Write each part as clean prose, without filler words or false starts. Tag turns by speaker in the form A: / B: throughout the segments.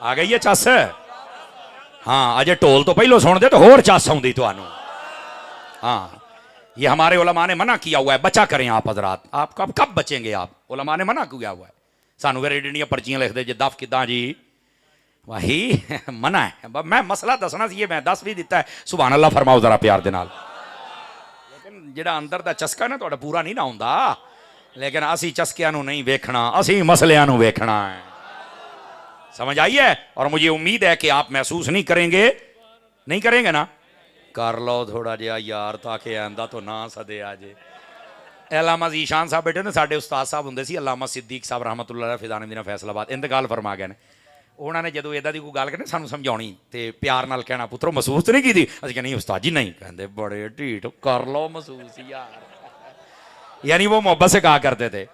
A: आ गई है चस। हाँ अजय ढोल तो पहलो सुन दे तो होर चस आउंदी तुहानू। हाँ ये हमारे उलमा ने मना किया हुआ है, बचा करें आप हजरात। आप कब बचेंगे आप? उलमा ने मना किया हुआ है। सानू फिर एडियां पर्चियां लिखते जे दफ किदा जी, वही मना है। मैं मसला दसना सी, मैं दस भी दिता है। सुभान अल्लाह फरमाओ जरा प्यार दे नाल। लेकिन जिहड़ा अंदर दा चस्का ना तुहाडा पूरा नहीं ना हुंदा। लेकिन असी चस्कियां नू नहीं वेखना, असी मसलियां नू वेखना है। समझ आई है? और मुझे उम्मीद है कि आप महसूस नहीं करेंगे, नहीं करेंगे ना? कर लो थोड़ा जिहा यार, ताकि आंदा तो ना सदे आजे। अल्लामा ज़ीशान साहब बेटे ने साडे उस्ताद साहब हुंदे सी, अल्लामा सिद्दीक साहब रहमतुल्लाह अलैह फिज़ान मदीना फैसलाबाद, इंतकाल फरमा गए ने। उन्होंने जो इदा की कोई गल करनी सानू समझाउणी ते प्यार नाल कहना, पुत्रो महसूस तो नहीं की थी? असीं कहना नहीं उस्ताद जी नहीं। कहंदे बड़े ढीठ, कर लो महसूस यार। यानी वो मोहब्बत से कहा करते थे।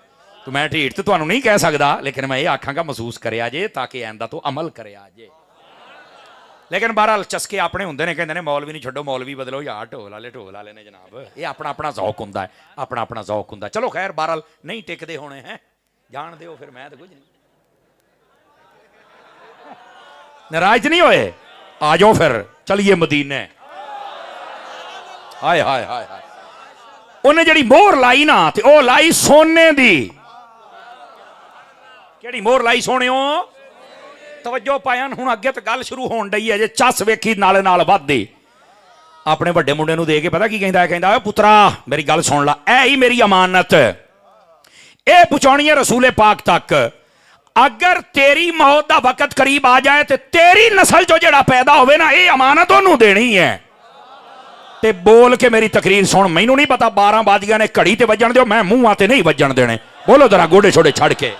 A: तो मैं ढीठ तो तुहानू नहीं कह सकता, लेकिन मैं ये आखांगा महसूस करे जे, ताकि आंदा तो अमल करे जे। लेकिन बहरहाल चस्के अपने होंगे ने, कहते हैं मौलवी नहीं छड्डो मौलवी बदलो यार, ढोल वाले ने जनाब। ये अपना अपना जौक होंदा है, अपना अपना जौक होंदा है। चलो खैर बहरहाल नहीं टिकते होने हैं, जान दो फिर, मैं तो कुछ नहीं। नाराज नहीं होए? आ जाओ फिर चलिए मदीने। हाय हाय हाय हाय। उन्हें जड़ी मोहर लाई ना, ते ओ लाई सोने दी। केड़ी मोहर लाई सोनियो? तवज्जो पायन। हुण अगे तो गल शुरू होण डई है जे, चस वेखी नाले नाल वधदी। अपने वड्डे मुंडे नूं दे के पता की कहंदा है? कहंदा पुत्रा मेरी गल सुन ला, ऐ ही मेरी अमानत, ए पहुंचाउणी है रसूले पाक तक। अगर तेरी मौत का वक्त करीब आ जाए तो तेरी नस्ल जो जड़ा पैदा होवे ना, ये अमानत उन्होंने देनी है। ते बोल के मेरी तकरीर सुन। मैनू नहीं पता 12 बादियां ने घड़ी ते वजन दो, मैं मूंह आते नहीं वजन देने। बोलो जरा गोडे छोड़े छड़ के,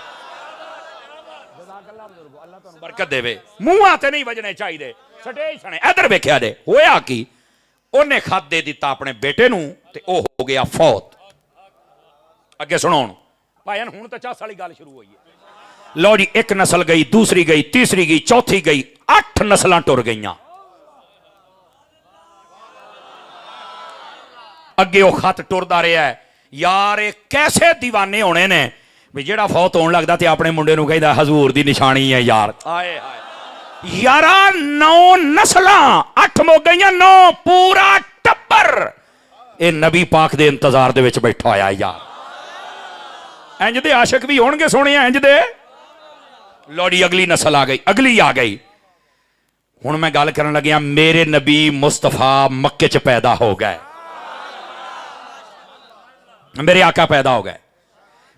A: बरकत देवे। मूंह आते नहीं वजने चाहिए। स्टेज सने इधर वेख्या दे होया कि उन्हें खत दे दिता अपने बेटे नूं ते ओ हो गया फौत। अगे सुनो भाईन, हुण तो चस वाली गल शुरू हुई है। लो जी, एक नस्ल गई, दूसरी गई, तीसरी गई, चौथी गई, 8 नस्लां टुर गईयां। अगे वो खत टुरदा रहा है। यार ये कैसे दीवाने होने ने भी जेड़ा फौत होने लगता तो अपने मुंडे नूं कहंदा हजूर दी निशानी है यार। आए हाय यारा, 9 नस्लां 8 मुक गईयां, 9 पूरा टब्बर ये नबी पाक दे इंतजार दे विच बैठा होया यार। इंज दे आशिक भी होणगे सोहणे, इंज दे। लोड़ी अगली नस्ल आ गई, अगली आ गई। हुण मैं गल करन लग्या, मेरे नबी मुस्तफा मक्के च पैदा हो गए। मेरे आका पैदा हो गए।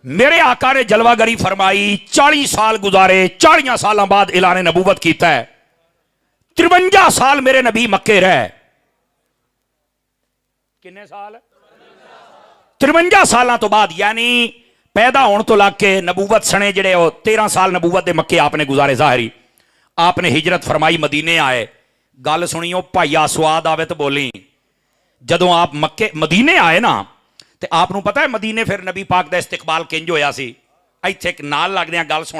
A: मेरे आका ने जलवागरी फरमाई, 40 साल गुजारे, 40 साल बाद ऐलान नबूवत कीता है। 53 साल मेरे नबी मक्के रहे। किन्ने साल? 53 साल तो बाद, यानी पैदा होने तो लग के नबूवत सने जड़े 13 साल नबूवत दे मक्के आपने गुजारे। जाहिरी आपने हिजरत फरमाई, मदीने आए। गल सुनियो भाईया, स्वाद आवे तो बोली। जदों आप मक्के मदीने आए ना, तो आपनू पता है मदीने फिर नबी पाक दा इस्तिकबाल किंज होया सी? इत्थे एक नाल लगदियां गल सुन।